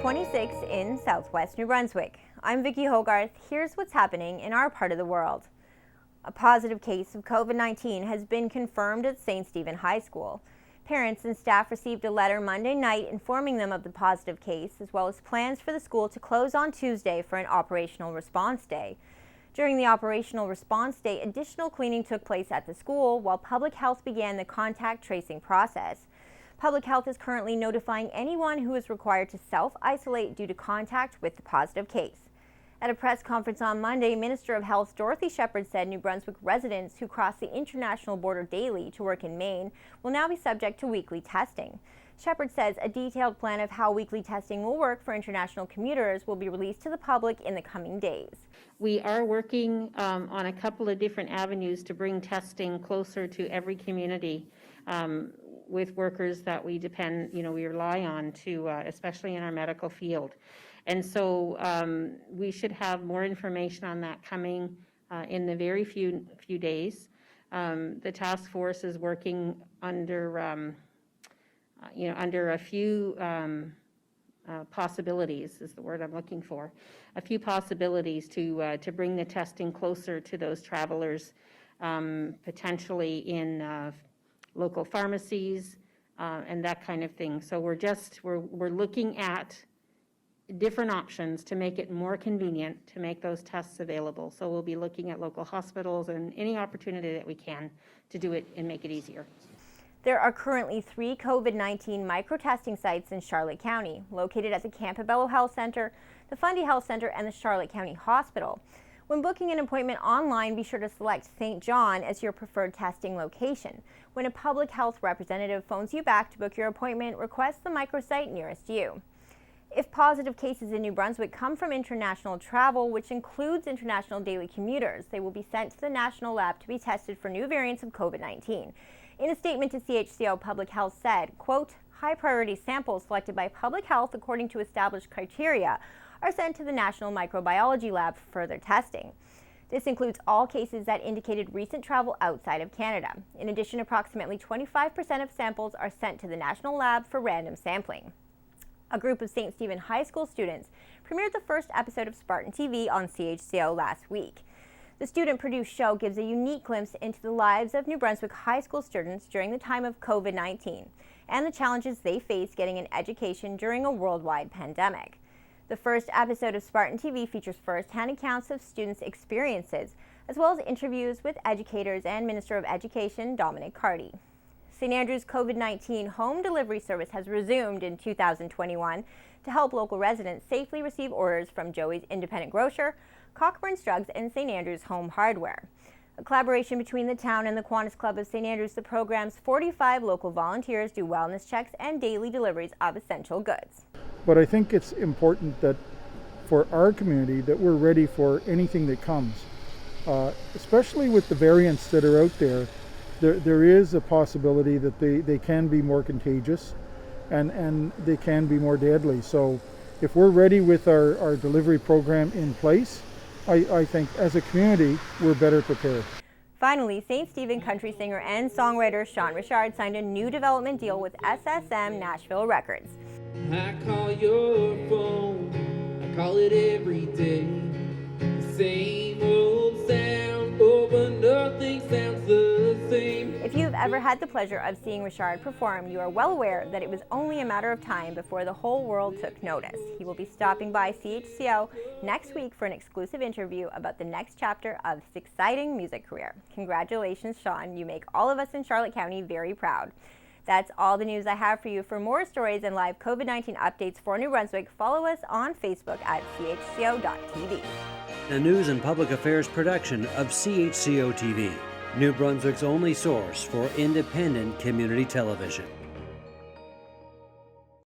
NBers26 in southwest New Brunswick. I'm Vicki Hogarth. Here's what's happening in our part of the world. A positive case of COVID-19 has been confirmed at St. Stephen High School. Parents and staff received a letter Monday night informing them of the positive case, as well as plans for the school to close on Tuesday for an operational response day. During the operational response day, additional cleaning took place at the school while public health began the contact tracing process. Public health is currently notifying anyone who is required to self-isolate due to contact with the positive case. At a press conference on Monday, Minister of Health Dorothy Shepherd said New Brunswick residents who cross the international border daily to work in Maine will now be subject to weekly testing. Shepherd says a detailed plan of how weekly testing will work for international commuters will be released to the public in the coming days. We are working on a couple of different avenues to bring testing closer to every community with workers that we depend, we rely on to, especially in our medical field. And so we should have more information on that coming in the very few days. The task force is working under, under a few possibilities is the word I'm looking for. A few possibilities to bring the testing closer to those travelers, potentially in local pharmacies and that kind of thing. So we're looking at different options to make it more convenient to make those tests available. So we'll be looking at local hospitals and any opportunity that we can to do it and make it easier. There are currently 3 COVID-19 micro-testing sites in Charlotte County, located at the Campobello Health Center, the Fundy Health Center, and the Charlotte County Hospital. When booking an appointment online, be sure to select St. John as your preferred testing location. When a public health representative phones you back to book your appointment, request the microsite nearest you. If positive cases in New Brunswick come from international travel, which includes international daily commuters, they will be sent to the national lab to be tested for new variants of COVID-19. In a statement to CHCO, Public Health said, quote, high priority samples selected by Public Health according to established criteria are sent to the National Microbiology Lab for further testing. This includes all cases that indicated recent travel outside of Canada. In addition, approximately 25% of samples are sent to the National Lab for random sampling. A group of St. Stephen High School students premiered the first episode of Spartan TV on CHCO last week. The student-produced show gives a unique glimpse into the lives of New Brunswick high school students during the time of COVID-19 and the challenges they face getting an education during a worldwide pandemic. The first episode of Spartan TV features first-hand accounts of students' experiences, as well as interviews with educators and Minister of Education Dominic Carty. St. Andrew's COVID-19 home delivery service has resumed in 2021 to help local residents safely receive orders from Joey's Independent Grocer, Cockburn's Drugs, and St. Andrew's Home Hardware. A collaboration between the town and the Kiwanis Club of St. Andrews, the program's 45 local volunteers do wellness checks and daily deliveries of essential goods. But I think it's important that for our community that we're ready for anything that comes, especially with the variants that are out there. There is a possibility that they can be more contagious and they can be more deadly. So if we're ready with our delivery program in place, I think as a community we're better prepared. Finally, St. Stephen country singer and songwriter Shawn Richard signed a new development deal with SSM Nashville Records. I call your phone, I call it every day. Same old sound, oh, but nothing sounds the same. If you've ever had the pleasure of seeing Richard perform, you are well aware that it was only a matter of time before the whole world took notice. He will be stopping by CHCO next week for an exclusive interview about the next chapter of his exciting music career. Congratulations, Shawn. You make all of us in Charlotte County very proud. That's all the news I have for you. For more stories and live COVID-19 updates for New Brunswick, follow us on Facebook at CHCO.TV. A news and public affairs production of CHCO-TV, New Brunswick's only source for independent community television.